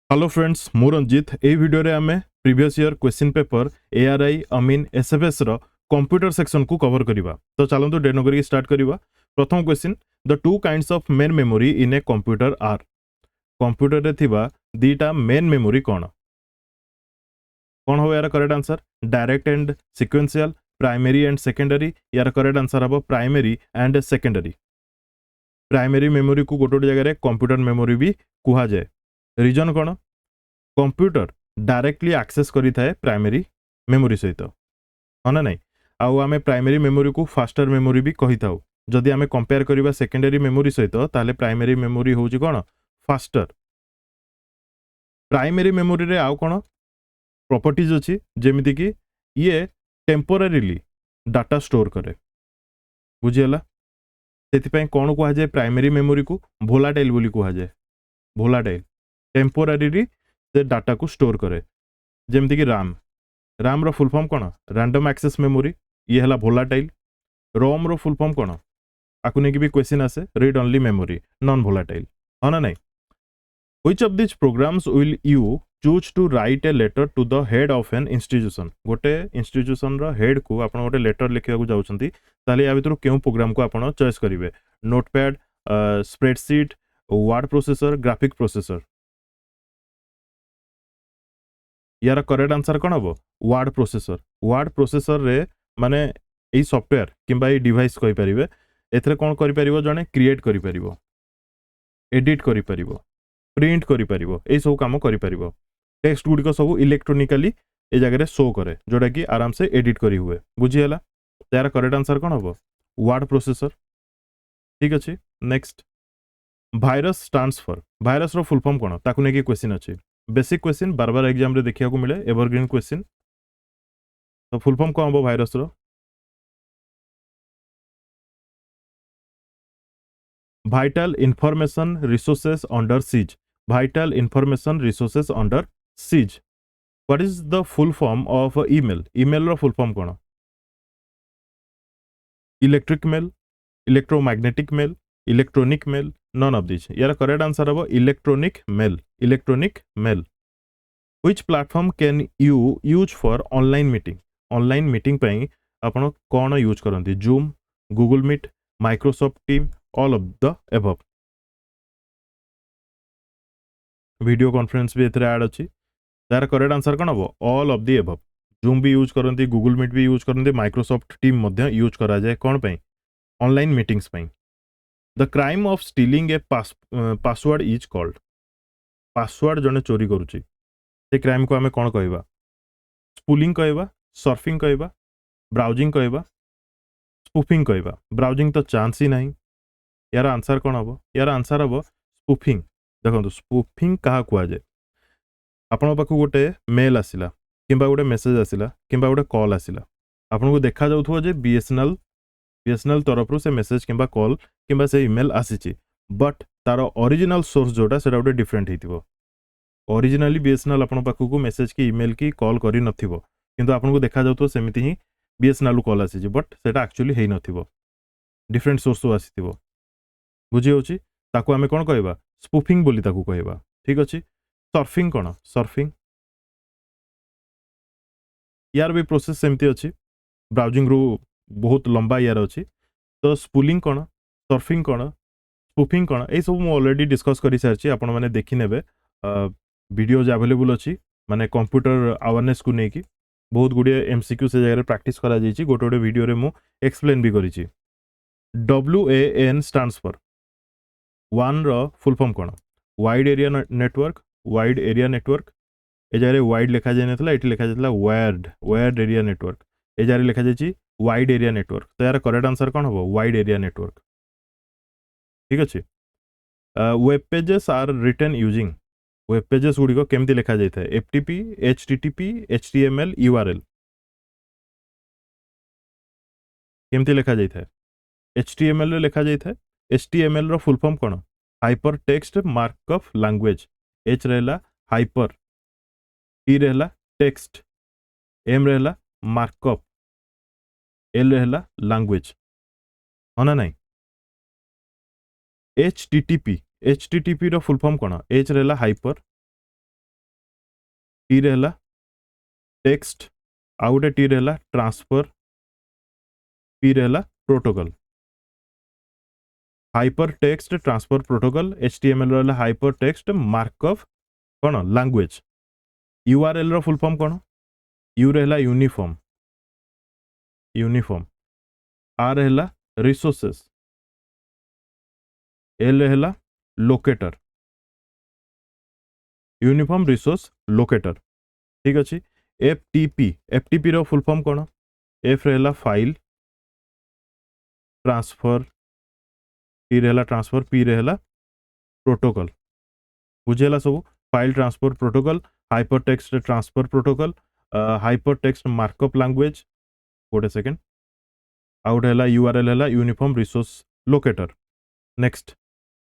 Hello friends मु रंजित ए video रे आमे previous year question paper ARI अमीन एसएफएस रो कंप्यूटर सेक्शन को कवर करिवा। तो चलंतु डेट नकरी स्टार्ट करिवा। प्रथम question, the two kinds of main memory in a computer are. Computer रे थिबा दीटा मेन मेमोरी कोन हो यार correct answer? Direct and sequential, primary and secondary. यार करेक्ट आंसर हबो primary and secondary. Primary memory को गोटे जगह कंप्यूटर मेमोरी भी कुहा जाए। रीजन कोन? कंप्यूटर डायरेक्टली एक्सेस करि थाए प्राइमरी मेमोरी सहित, हाँ ना नहीं? आउ आमे प्राइमरी मेमोरी को फास्टर मेमोरी भी कहि थाउ। जदि आमे कंपेयर करिबा सेकेंडरी मेमोरी सहित ताले प्राइमरी मेमोरी होउची कोन? फास्टर। प्राइमरी मेमोरी रे आउ कोन प्रॉपर्टीज अछि जेमिति कि ये टेम्पोरारीली डाटा स्टोर करे। बुझियला? सेति पय कोन कुहा जाय प्राइमरी मेमोरी को? वोलाटाइल बोली कुहा जाय। वोलाटाइल टेम्पोरारीली से डाटा को स्टोर करे। जेमिति कि राम रो फुल फॉर्म कोन? Random access memory. ये हला वोलाटाइल। रोम रो फुल फॉर्म कोन? आकु नेकी भी क्वेश्चन आसे read only memory, non volatile, हाँ ना नहीं? Which of this programs will you choose to write a letter to the head of an institution. गोटे इंस्टीट्यूशन रो हेड को आपण गोटे लेटर लिखिया को जाउछंती, ताले या भितर केउ प्रोग्राम को आपण चॉइस करिवे? Notepad, spreadsheet, word processor, graphic processor. यार करेक्ट आंसर कौन हम? Word processor. वर्ड प्रोसेसर रे माने यही सॉफ्टवेयर किंबा ये डिवाइस कहि परिबे, एथरे कोन करि परिबो? जने क्रिएट करि परिबो, एडिट करि परिबो, प्रिंट करि परिबो, एई सब काम करि परिबो। टेक्स्ट गुडी को सब इलेक्ट्रोनिकली ए जगह रे शो करे, जोटा कि आराम से एडिट करि हुए। बुझी हला? यार करेक्ट आंसर कौन हम? Word processor. ठीक अछि। Next, virus stands for. Virus रो फुल फॉर्म कोन? ताकु नेकी क्वेश्चन अछि। बेसिक क्वेश्चन बार बार एग्जाम रे देखिया को मिले, एवरग्रीन क्वेश्चन। तो फुल फॉर्म कौन हम भाइरस रो? vital information resources under siege. Vital information resources under siege. What is the full form of email? Email रो full form कोन? Electric mail, electromagnetic mail, electronic mail, none of these. यार correct answer हबो electronic mail. Electronic mail. Which platform can you use for online meeting? Online meeting पई आपण कोन use करंती? Zoom, Google Meet, Microsoft Team, all of the above. Video conference भी एथरे add अछि। तार करेक्ट आंसर कोन हबो? All of the above. Zoom भी यूज करंती, गूगल मीट भी यूज करंती, माइक्रोसॉफ्ट टीम मध्य यूज करा जाए कोन पई? ऑनलाइन मीटिंग्स पई। The crime of stealing a password is called. Password जने चोरी करूची, से क्राइम को हमें कोन कहबा? स्पूलिंग कहबा, सर्फिंग कहबा, ब्राउजिंग कहबा, स्पूफिंग कहबा। ब्राउजिंग तो चांस ही नहीं। यार आंसर कोन हबो? यार आंसर हबो स्पूफिंग। देखो स्पूफिंग कहा कुआ जाए? आपण पाखु गोटे मेल आसिला किंबा गोटे मेसेज आसिला किंबा गोटे कॉल आसिला, आपन को देखा जाउथो जे बीएसएनएल तरफ से मेसेज किंबा कॉल किंबा से ईमेल आसीची, बट तार ओरिजिनल सोर्स जोटा सेटा गोटे डिफरेंट हेतिबो। ओरिजिनली बीएसएनएल आपण पाखु को मेसेज की ईमेल की कॉल करि नथिबो, किंतु आपन को देखा जाउथो सेमिति ही बीएसएनएल कॉल आसीची, बट सेटा एक्चुअली हेइ नथिबो, डिफरेंट सोर्स तो आसीतिबो। बुझी होची? ताको हमें कोन कहबा? स्पूफिंग बोली ताको कहबा। ठीक अछि। सर्फिंग कोन? सर्फिंग यार भी प्रोसेस सेमती अच्छी, ब्राउजिंग रू बहुत लंबा यार अच्छी। तो स्पूलिंग कौन, सर्फिंग कौन, स्पूफिंग कौन, ये सब मुझे ऑलरेडी डिस्कस कर सारी। आपण मैंने देखी नेबे, वीडियोज अवेलेबल अच्छी, माने कंप्यूटर अवेयरनेस को लेकिन बहुत गुड़े एमसीक्यू से जगह प्रैक्टिस करा गोटे गोटे वीडियो रे मु एक्सप्लेन भी करी। WAN स्टैंड्स फॉर वन रो फुल फॉर्म कौन? Wide area network. Wide area network ए जगह वाइड लिखा जाए ना, ये लिखा जाता वायर्ड एरिया नेटवर्क। ए जगह लिखा जाए वाइड एरिया नेटवर्क। तो यार करेक्ट आंसर कौन हम? Wide area network. ठीक अच्छे। Web pages are written using. Web pages गुड़िक केमती लिखा जाए? FTP, HTTP, HTML, URL। केमती लिखा जाए? HTML रे लिखा जाए। HTML रो फुल फॉर्म कौन? Hyper text markup language. H रहला हाइपर, T रहला टेक्स्ट, M रहला मार्कअप, L रहला लैंग्वेज, हाँ ना नहीं? HTTP रो फुल फॉर्म कौन? H रहला हाइपर, टी रे हला टेक्स्ट, आउ गोटे टी रे हला ट्रांसफर, पी रे हला protocol. Hypertext transfer protocol, HTML रो हला हाइपर टेक्स्ट मार्कअप कौन लैंग्वेज। यूआरएल रो फुल फॉर्म कौन, यू रे हला यूनिफॉर्म, यूनिफॉर्म, आर हला रिसोर्सेस, एल हला लोकेटर, यूनिफॉर्म रिसोर्स लोकेटर। ठीक अच्छे। एफटीपी, एफटीपी रो फुल फॉर्म कौन, एफ रे हला फाइल ट्रांसफर, टी रे हला ट्रांसफर, पी रे हला प्रोटोकॉल। बुझेला सब, file transfer protocol, hypertext transfer protocol, hypertext markup language, गोटे सेकेंड, आउट है यूआरएल है uniform resource locator. Next,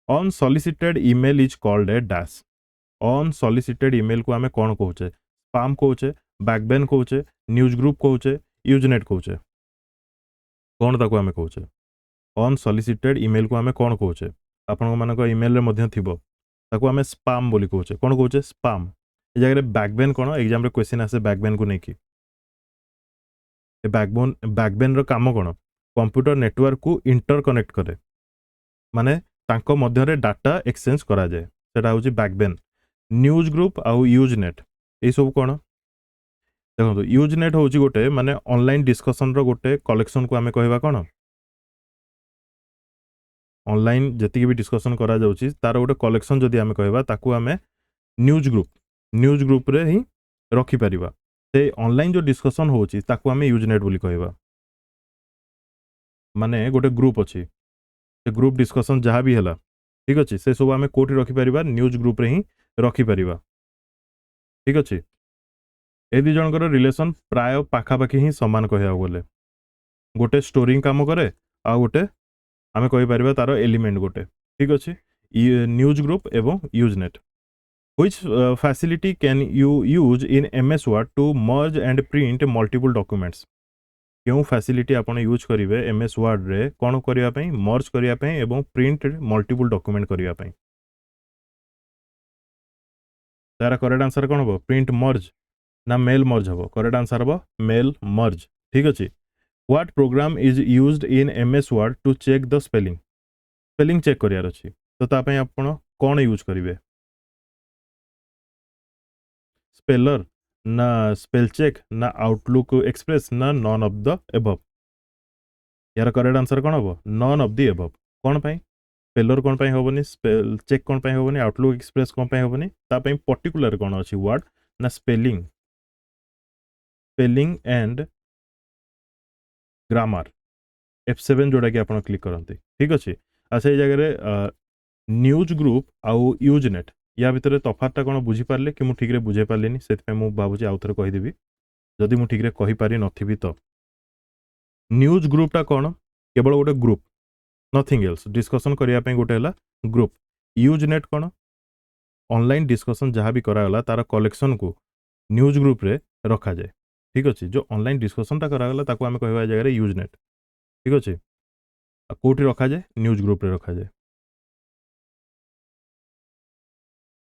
unsolicited email is called a dash. Unsolicited email को आमे कौन कहूचे, स्पैम कहूचे, बैकबेन कहूचे, न्यूज ग्रुप कहूचे, यूजनेट कहूचे, कौन ताको आमे कहूचे। अनसॉलिसिटेड ईमेल को आमे कौन कहूचे, आपण मानक ईमेल रे मध्य थिबो, ताको आमे स्पैम बोली कहूचे, कौन कहूचे स्पैम। ए जगह बैकबेन कौन, एग्जाम रे क्वेश्चन आसे बैकबेन को नेकी। बैकबोन, बैकबेन रो काम कौन, कंप्यूटर नेटवर्क को इंटरकनेक्ट करे, माने तांको मध्य रे डाटा एक्सचेंज करा जाए, सेटा होची बैकबेन। न्यूज ग्रुप आउ यूजनेट ए सब कौन, देखो यूजनेट होची गोटे माने ऑनलाइन डिस्कशन रो गोटे कलेक्शन को आमे कहबा कौन, ऑनलाइन जति भी डिस्कशन करा जाउची तार गोटे कलेक्शन जदि आमे कहबा ताकू आमे न्यूज ग्रुप, न्यूज ग्रुप रे ही रखी परिबा। से ऑनलाइन जो डिस्कशन होची ताकू आमे यूजनेट बोली कहबा, माने गोटे ग्रुप अच्छी, से ग्रुप डिस्कशन जहाँ भी है, ठीक अच्छे, से सब आम कौटी रखिपर, न्यूज ग्रुप रे ही रखिपर। ठीक अच्छे। ए दी जनकर रिलेशन प्राय पाखापाखि ही सामान कह गले, गोटे स्टोरिंग काम करे, आ गोटे आम कहीपर तार एलिमेंट गोटे। ठीक अच्छे। न्यूज ग्रुप एवं Usenet. Which facility can you use in MS Word to merge and print multiple documents? क्यों फैसिलिटी आपण यूज करेंगे एमएस वर्ड रे कौन करने, मर्ज करने एवं प्रिंट मल्टीपल डॉक्यूमेंट करने। तार करेक्ट आंसर कौन हम, प्रिंट मर्ज ना मेल मर्ज हम, करेक्ट आंसर हम मेल मर्ज। ठीक अच्छे। What program is used in MS Word to check the spelling, spelling check करार अच्छी, तो तापाई आपण कौन यूज करेंगे, स्पेलर ना स्पेल चेक ना आउटलुक एक्सप्रेस ना नॉन ऑफ द एबव। यार करेक्ट आंसर कौन हम, नॉन ऑफ द एबव। कौन पाई, स्पेलर कौन पाई होबनी, स्पेल चेक कौन पाई होबनी, आउटलुक एक्सप्रेस कौन पाई होबनी, ता पाई पर्टिकुलर कौन अच्छी वर्ड ना spelling, spelling and grammar F7 जोड़ा कि आपण क्लिक करते। ठीक अच्छे। अच्छा ये जगह न्यूज ग्रुप आउ यूजनेट या भितर तफातटा कौन बुझीपारे कि मुझे ठीक बुझे पारे, से भावुँ आउ थे कहीदेवी जदि मुझे ठीक कहीपारि नी तो। न्यूज ग्रुपटा कौन, केवल गोटे ग्रुप, नथिंग एल्स, डिस्कसन करने गोटे ग्रुप। यूजनेट कौन, ऑनलाइन डिस्कसन जहाँ भी कराला तार कलेक्शन को न्यूज ग्रुप रे रखा जाए। ठीक अच्छे। जो ऑनलाइन डिस्कसनटा कराला ताको आमे कहबा जगह यूजनेट। ठीक अच्छे। कौटी रखा जाए, न्यूज ग्रुप रे रखा जाए।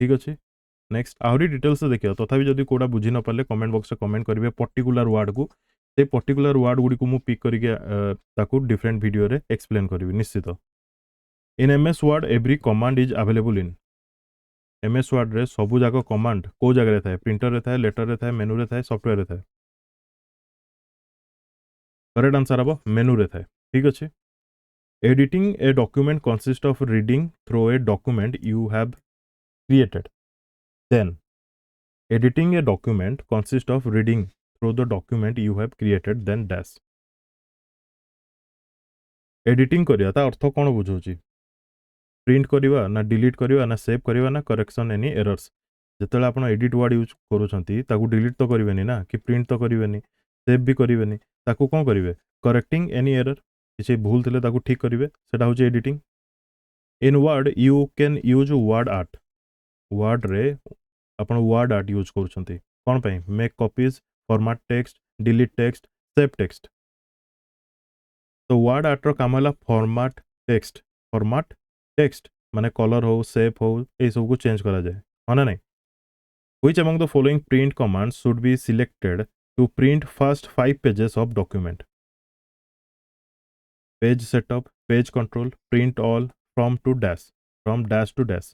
ठीक अच्छे। नेक्स्ट आहरी डिटेल्स देखिए, तथापि जदि कोड़ा बुझी न पारे कमेंट बॉक्स में कमेंट करेंगे पर्टिकुलर वर्ड को, से पर्टिकुलर वर्ड गुड़ी को मुझे पिक करके डिफरेंट वीडियो रे एक्सप्लेन करी निश्चित। इन MS word every command is available in, MS word रे सबू जाक कमांड को जगह थाए, प्रिंटर रे थाए, लेटर रे थाए, मेनू रे थाए, सॉफ्टवेयर रे थाए। करेक्ट आंसर हम मेनू रे थाए। ठीक अच्छे। Editing a document consist of reading through a document you have created, then editing a document consists of reading through the document you have created, then dash। Editing करिया ता अर्थ कौन बुझाऊँ, प्रिंट करवा ना डिलीट करवा ना सेव करवा ना correction any errors. जिते आप एडिट वर्ड यूज करूँ डिलीट तो करेंगे ना, कि प्रिंट तो करेंगे, सेव भी करेंगे, ताकू कौन करेंगे, करेक्टिंग एनी एरर, किसी भूल थे ठीक करेंगे, सेटा हूँ editing. In Word you can use WordArt, Word रे अपन वर्ड आर्ट यूज करूँ कौन पाई, make copies, format text, delete text, save text. तो वर्ड आर्ट रो काम है फॉर्मेट टेक्स्ट, फॉर्मेट टेक्स्ट माने कलर हो, शेप हो, ये सब को चेंज करा जाए, हाँ ना नहीं। Which among the following print commands should be selected to print first 5 pages of document? Page setup, page control, print all, from to dash, from dash to dash.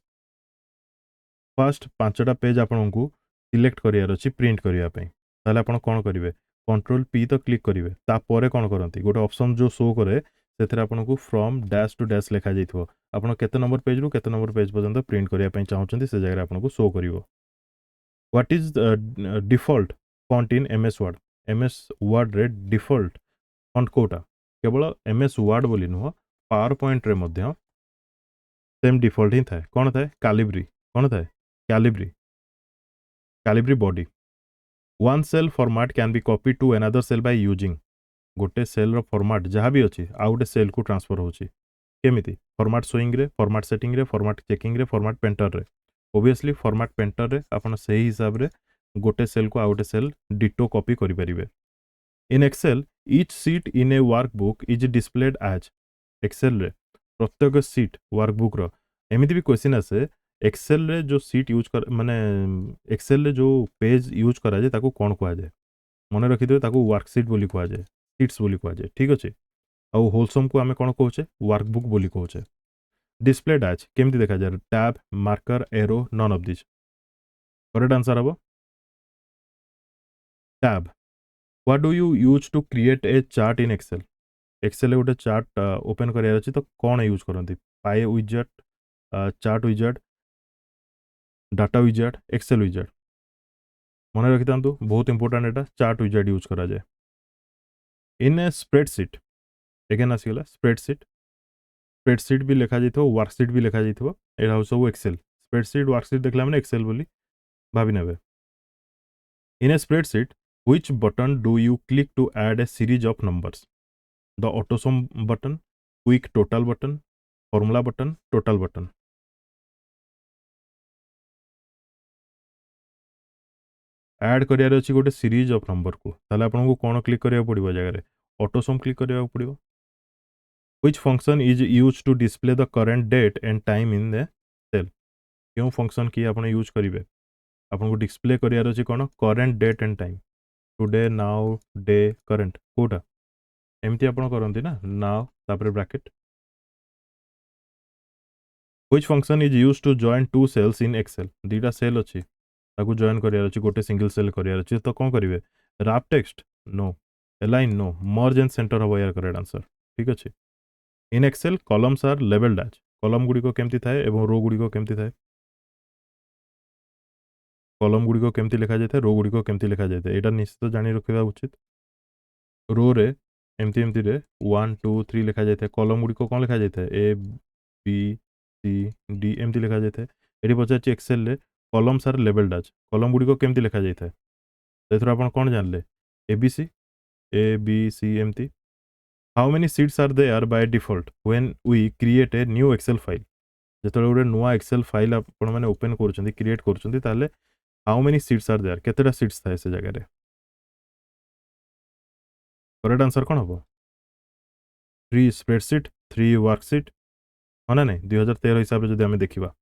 First 5टा पेज आपको select करार अच्छी print करने ताले आप कौन करेंगे control P तो क्लिक करेंगे तापर कौन करती गोटे ऑप्शन जो शो करे से आपको फ्रॉम डैश टू डैश लिखा जाइए आप केते नंबर पेज रु केते नंबर पेज पर्यंत प्रिंट करने चाहते से जगह आपको शो कर what is default font in MS word रे डिफॉल्ट फॉन्ट कोटा केवल एमएस वर्ड बोली नुह पावर पॉइंट रे मध्य सेम डिफॉल्ट ही थाए कौन थाए कैलिब्री कौन थाए Calibri body one cell format can be copy to another cell by using गोटे सेल रो फॉर्मेट जहाँ भी अच्छी आउ गोटे सेल को ट्रांसफर होची केमिति फॉर्मेट शोइंग रे फॉर्मेट सेटिंग रे फॉर्मेट चेकिंग रे फॉर्मेट पेंटर रे ओबियसली फॉर्मेट पेंटर रे आपण सही हिसाब रे गोटे सेल को आउ गोटे सेल डिटो कॉपी करि परिबे in Excel each sheet in a workbook is displayed as Excel रे प्रत्येक सीट वर्कबुक रो एमिति भी क्वेश्चन आसे एक्सेल रे जो सीट यूज कर माने एक्सेल रे जो पेज यूज करा जाए ताको कोन कुआ जाए मन रखिदे ताको वर्कशीट बोली कुआ जाए सीट्स बोली कुआ जाए ठीक अछि आउ होलसम को आमे कोन कहउचे वर्कबुक बोली कहउचे डिस्प्लेड एज केमति देखा जाए tab marker arrow none of this correct answer हबो tab what do you use to create a chart in Excel Excel गोटे चार्ट ओपन करार अछि तो कोन यूज करंती पाई wizard chart wizard data wizard Excel wizard मन रखि थांतु बहुत इंपोर्टेंट एटा चार्ट विजेट यूज करा जाए इन ए स्प्रेडशीट एगेन आसीगला स्प्रेडशीट भी लिखा जाइथो वर्कशीट भी लिखा जाइथो एटा सब एक्सेल स्प्रेडशीट वर्कशीट देखला माने एक्सेल बोली भाबी नेबे in a spreadsheet which button do you click to add a series of numbers the autosum button quick total button formula button total button add करियार अछि गोटे सीरीज ऑफ नंबर को ताले आपन को कोन क्लिक करिया पड़िबो जगह रे ऑटोसम क्लिक करिया पड़िबो which function is used to display the current date and time in the cell क्यों फंक्शन की आपन यूज करिवे आपन को डिस्प्ले करियार अछि कोन current date and time today now day current कोटा एमती आपन करंती ना नाउ तापर bracket which function is used to join two cells in Excel दीटा सेल अछि ताकू जॉइन करियार अछि गोटे सिंगल सेल करियार अछि तो कोन करिवे रैप टेक्स्ट नो अलाइन नो मर्ज एंड सेंटर हबो यार करेक्ट आंसर ठीक अछि in Excel columns are labelled as column गुडी को केमती थाए एवं रो गुडी को केमती थाए कॉलम गुडी को केमती लिखा जाय थाए रो गुडी को केमती लिखा जाय थाए एटा निश्चित जानि रखिबा उचित रो रे एमती एमती रे 1 2 3 लिखा जाय थाए कॉलम गुडी को कोन लिखा जाय थाए ए बी सी डी एमती लिखा जाय थाए एटी पचाची एक्सेल रे columns are labelled as column गुडी को केमती लिखा जाय थाए तेथुर आपण कोन जानले एबीसी ए बी सी एमती how many sheets are there by default when we create a new Excel file जेतले गोटे नुआ एक्सेल फाइल आपण माने ओपन करूछंती क्रिएट करूछंती ताले how many sheets are there केतेटा सीट्स थाए से जगह रे करेक्ट आंसर कोन हबो 3 स्प्रेडशीट 3 वर्कशीट होना नहीं 2013 हिसाब रे जदि हमें देखिबा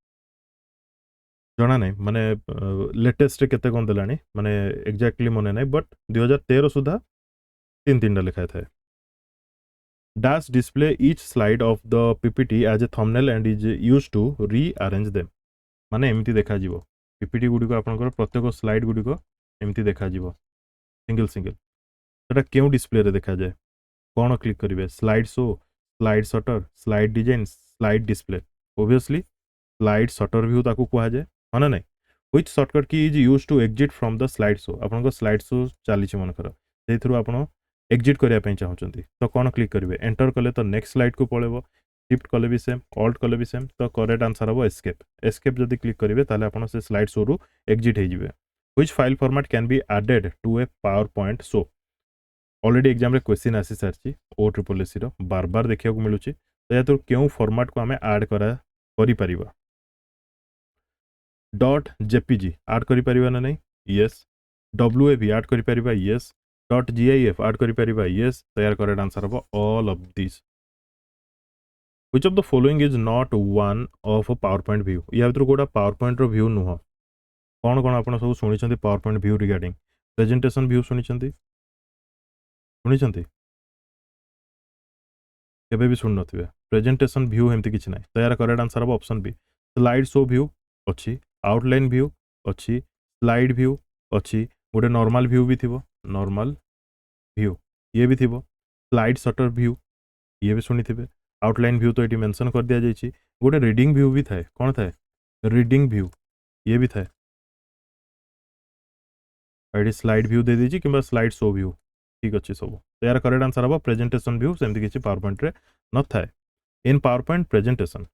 जना नहीं माने लेटेस्ट केते कोन देलानी माने एग्जैक्टली मने नहीं बट 2013 सुधा तीन तीन लिखा थाए Dash display each slide of the PPT as a thumbnail and is used to rearrange them माने एमती देखा जीवो PPT गुडी को आपनकर प्रत्येक स्लाइड गुडी को एमती देखा जीवो सिंगल सिंगल सेटा केउ डिस्प्ले रे देखा जाय कोन क्लिक करिवे slide show slide sorter slide design slide display obviously slide sorter view ताकू कुआ जाय हना नहीं which shortcut key is used to exit from the slide show आपनकर स्लाइड शो चाली छ मनकर सेहि थ्रू आपण एग्जिट करने चाहते तो कौन क्लिक करेंगे एंटर कले तो नेक्स्ट स्लाइड को पड़ेबो शिफ्ट कले भी सेम ऑल्ट कले भी सेम तो करेक्ट आंसर हम एस्केप एस्केप जदि क्लिक करेंगे ताले आपण से स्लाइड शो रु एग्जिट हो जाए which file format can be added to a PowerPoint show already exam रे क्वेश्चन आसी सारची ओ ट्रिपल एसी रो बार बार देखिया को मिलुची तो या तो क्यों फॉर्मेट को हमें ऐड करी परिबा डॉट जेपीजी ऐड करी परिबा ना नहीं यस डब्ल्यूएवी ऐड करी परिबा यस डॉट gif ऐड करी परिबा यस तैयार करेक्ट आंसर हबो all of this which of the following is not one of a power point view या भीतर कोडा पावर पॉइंट रो व्यू नुह कौन कौन आप सब शुणी power point view regarding presentation view शुणी केबे भी शुणी नथिबे प्रेजेंटेशन व्यू एमती किछि नै तो यार करेक्ट आंसर हम option B slide show view अछि आउटलाइन व्यू अछि स्लाइड व्यू अछि गोटे नॉर्मल व्यू भी थिबो नॉर्मल व्यू ये भी थिबो स्लाइड शटर व्यू ये भी शुणी थिबे आउटलाइन व्यू तो ये मेंशन कर दिया जाइछि गोटे रीडिंग व्यू भी थाए कौन थाए रीडिंग व्यू ये भी थाए एडी स्लाइड व्यू दे दीजिए कि स्लाइड शो व्यू ठीक अच्छे सब तो यार करेक्ट आंसर हम प्रेजेंटेशन व्यू सेमती किसी पावर पॉइंट रे न थाए इन पावर पॉइंट प्रेजेंटेशन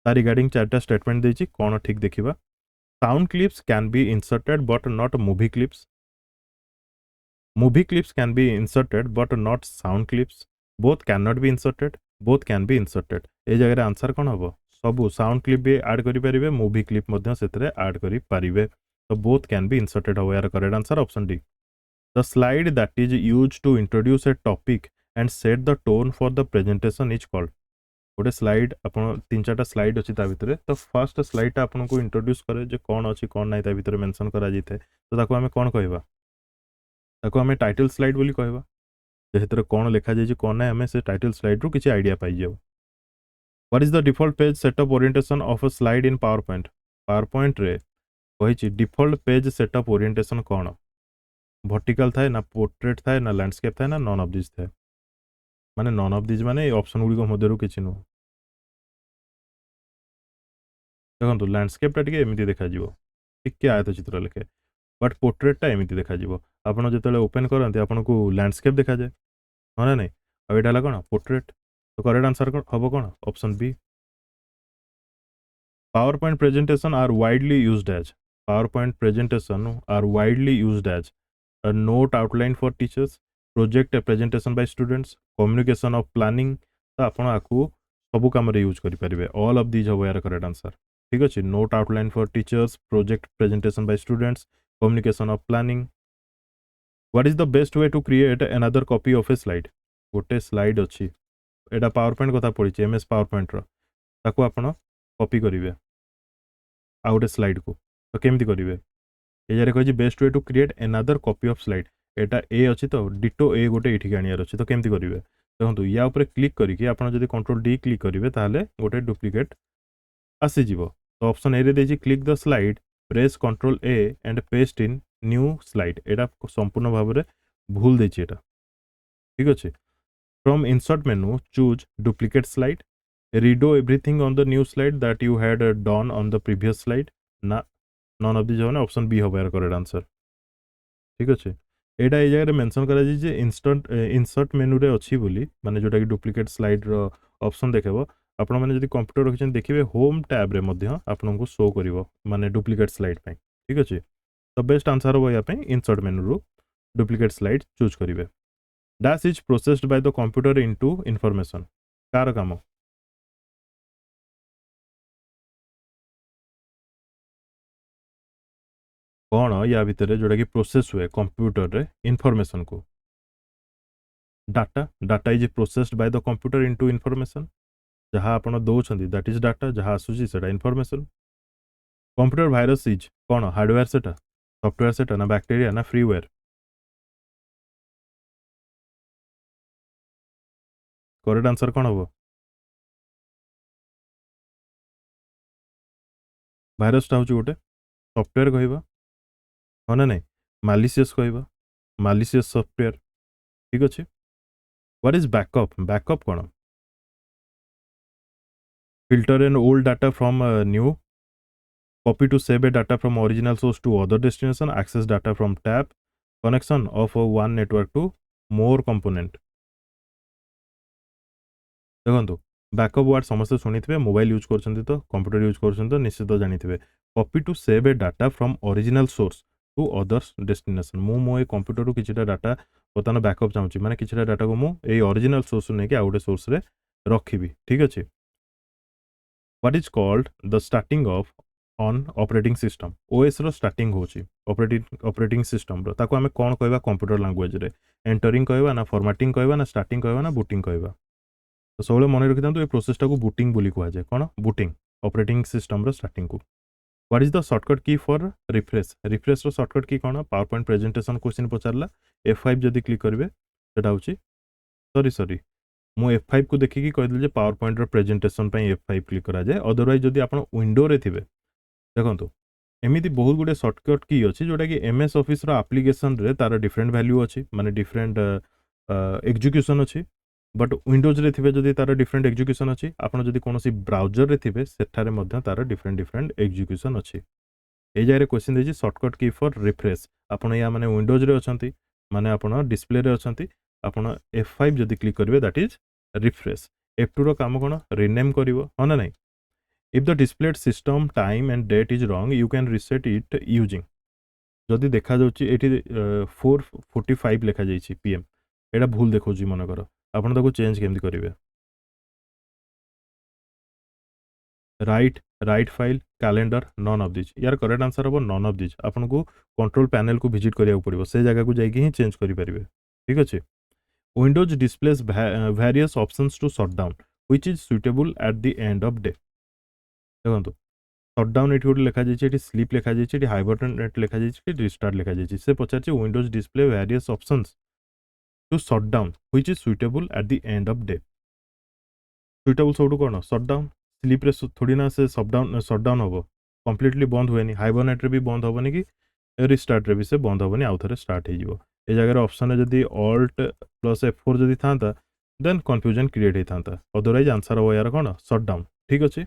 ता रिगार्डिंग चार्टा स्टेटमेंट देछि कौन ठीक देखिबा sound clips can be inserted but not movie clips can be inserted but not sound clips both can not be inserted both can be inserted ए जगह answer कौन हम सबू साउंड क्लिप भी ऐड करें मूवी क्लिप से add करें तो बोथ कैन बी इंसर्टेड हम यार correct answer option D The slide that is used to introduce a topic and set the tone for the presentation is called गोटे slide आपण तीन चार स्लाइड अच्छी भितर तो फर्स्ट स्लाइड आपन को इंट्रोड्यूस करे जे कौन अच्छी कौन ना भितर मेंशन करा जाए तो ताको आमे कौन कहबा ताको आमे टाइटल स्लाइड बोली कहबा जेतरे कौन लिखा जाए कौन ना आमे से टाइटल स्लाइड रू किसी आइडिया पाई जाऊ what is the default page setup orientation of a slide in PowerPoint रे कहिछि डिफॉल्ट पेज सेटअप ओरिएंटेशन कौन वर्टिकल थाए ना पोर्ट्रेट थाए ना लैंडस्केप थाए ना नॉन ऑफ दिस थाए माने नॉन ऑफ दिस माने ऑप्शन गुडी मध्यरु किछि नु देखो लैंडस्केपटा टिके एमती देखा टिके आयत चित्र लेखे बट पोर्ट्रेटटा एमती देखा आपड़ जो ओपन करते आपन को लैंडस्केप देखा जाए हाँ ना नहीं अब यहाँ कौन पोर्ट्रेट तो करेक्ट आंसर हम कौन option B PowerPoint presentation are widely used as PowerPoint presentation are widely used as a note outline for teachers project a presentation by students communication of planning तो आपण आकु सबु काम रे use करि परिबे all of these हो यार correct answer ठीक अछि note outline for teachers project presentation by students communication of planning what is the best way to create another copy of a slide गोटे स्लाइड अछि एटा पावर पॉइंट कथा पड़िछि MS PowerPoint रो ताकू आपण कॉपी करिवे आ गोटे स्लाइड को तो केमती करिवे ये कही best way to create another copy of slide एटा ए अच्छी तो डिटो ए गोटे ये आनियार अच्छे तो केमती करेंगे देखो या उपर क्लिक करके आप कंट्रोल डी क्लिक करेंगे ताहले गोटे डुप्लिकेट आसीज तो ऑप्शन ए रे click the slide press control A and paste in new slide एटा संपूर्ण भाव में भूल देछि एटा ठीक अच्छे from insert menu choose duplicate slide redo everything on the new slide that you had done on the previous slide ना none of this हो option B हो यार करेक्ट आंसर ठीक अच्छे यहाँ ये जगह मेंशन करा जे इंस्टेंट इंसर्ट मेनू रे अच्छी बोली माने जोटा कि डुप्लिकेट स्लाइड रो ऑप्शन देखेबो आपण माने जदि कंप्यूटर रखिछन देखिबे होम टैब रे मध्य आपन को शो करिवो माने डुप्लिकेट स्लाइड पे ठीक अच्छे तो बेस्ट आंसर हो या पे इंसर्ट मेनू रो डुप्लिकेट स्लाइड चूज करिवे dash is processed by the computer into information car काम कौन या भितर जोटा कि प्रोसेस हुए कंप्यूटर रे इनफॉरमेशन को data data is processed by the computer into information जहाँ आपण दौरान दैट इज डाटा जहाँ आसूसी सेटा इनफॉरमेशन कंप्यूटर भाइरस इज कौन हार्डवेयर सेटा सॉफ्टवेयर सेटा ना बैक्टेरिया ना फ्रीवेयर करेक्ट आंसर कौन हम भाइरसटा हूँ गोटे सॉफ्टवेयर कहवा हाँ ना नहीं मालिशियस कहवा मालिशियस सॉफ्टवेयर ठीक अच्छे व्हाट इज बैकअप बैकअप कौन filter an old data from a new copy to save a data from original source to other destination access data from tab connection of one network to more component देखो backup ward समस्त शुणी थे mobile use कर तो computer use कर निश्चित जानी थे copy to save a data from original source to others destination मु मो कंप्यूटर किसी डाटा बर्तमान बैकअप चाहूँगी माने किसी डाटा को मुझे ओरिजिनल सोर्स नहीं आउ गए सोर्स रे रखी ठीक अच्छे what is called the starting of on operating system OS रो स्टार्टिंग होची ऑपरेटिंग सिस्टम रो ताको हमें कौन कहबा कंप्यूटर लैंग्वेज रे एंटरिंग कहबा ना फॉर्मेटिंग कहबा ना स्टार्टिंग कहबा ना बूटिंग कहबा तो सब मन रखी था ये प्रोसेसटा को बूटिंग बोली कहुए कौन बूटिंग ऑपरेटिंग सिस्टम रो स्टार्टिंग को what is the shortcut key for refresh रो शॉर्टकट की कौन पावर पॉइंट प्रेजेंटेशन क्वेश्चन पचारा F5 जदि क्लिक करेंगे सेटा हूँ सॉरी मु F5 को देखिकी कहीदेली PowerPoint presentation F5 click करा जाए अदरवाइज जदि आप विंडो रे थिबे देखो एमती बहुत गुड़े सर्टकट की अच्छी जोटा कि MS ऑफिस रो एप्लिकेशन रे तार डिफरेंट वैल्यू अच्छी माने डिफरेंट एग्जीक्यूशन अच्छी बट विंडोज रे थिबे जदि तार डिफरेंट एग्जीक्यूशन अच्छी आपन जदि कोनोसी ब्राउजर रे थिबे सेठारे मध्य तार डिफरेंट डिफरेंट एग्जीक्यूशन अच्छी ए जाय क्वेश्चन देछि शॉर्टकट की फॉर रिफ्रेश आपन या माने विंडोज रे अछंती माने आपन डिस्प्ले रे अछंती आपन F5 जदि क्लिक करिवे दैट इज रिफ्रेश F2 रो काम कोन रीनेम करिवो ह ना नै if the displayed system time and date is wrong you can reset it using जदि देखा जाउची एठी 4:45 लिखा जाइछि PM एटा भूल देखौची मन कर आपण ताको चेंज केमति करिवे write file calendar none of this यार करेक्ट आंसर हो नॉन ऑफ दिस आपन को कंट्रोल पैनल को विजिट करिया पड़िबो से जगह को जाई ही चेंज करि परिबे ठीक अछि Windows displays various options to shut down which is suitable at the end of day देखंतु शटडाउन ये गोटे लिखा जाइए स्लीप लिखा जाइए हाइबरनेट लिखा जाइए रिस्टार्ट लिखा जाइए से पचार Windows display various options to shutdown which is suitable at the end of the suitable सब कौन शटडाउन स्लीप रे थोड़ी ना से शटडाउन हम कंप्लीटली बंद हुए हाइबरनेट रे भी बंद हेनी कि रिस्टार्ट रे भी से बंद हेनी आउ थे स्टार्ट हो जगह ऑप्शन जदि ऑल्ट प्लस F4 जदि था देन कन्फ्यूजन क्रिएट होता अदरवाइज आंसर हो यार कौन शटडाउन ठीक अच्छे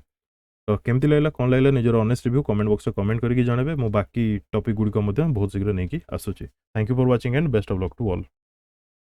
तो केमती लगला कौन लगला निजर ऑनेस्ट रिव्यू कमेंट बॉक्स में कमेंट करके जानबे मो बाकी टॉपिक गुडी को बहुत शीघ्र नहीं आसूची thank you for watching and best of luck to all.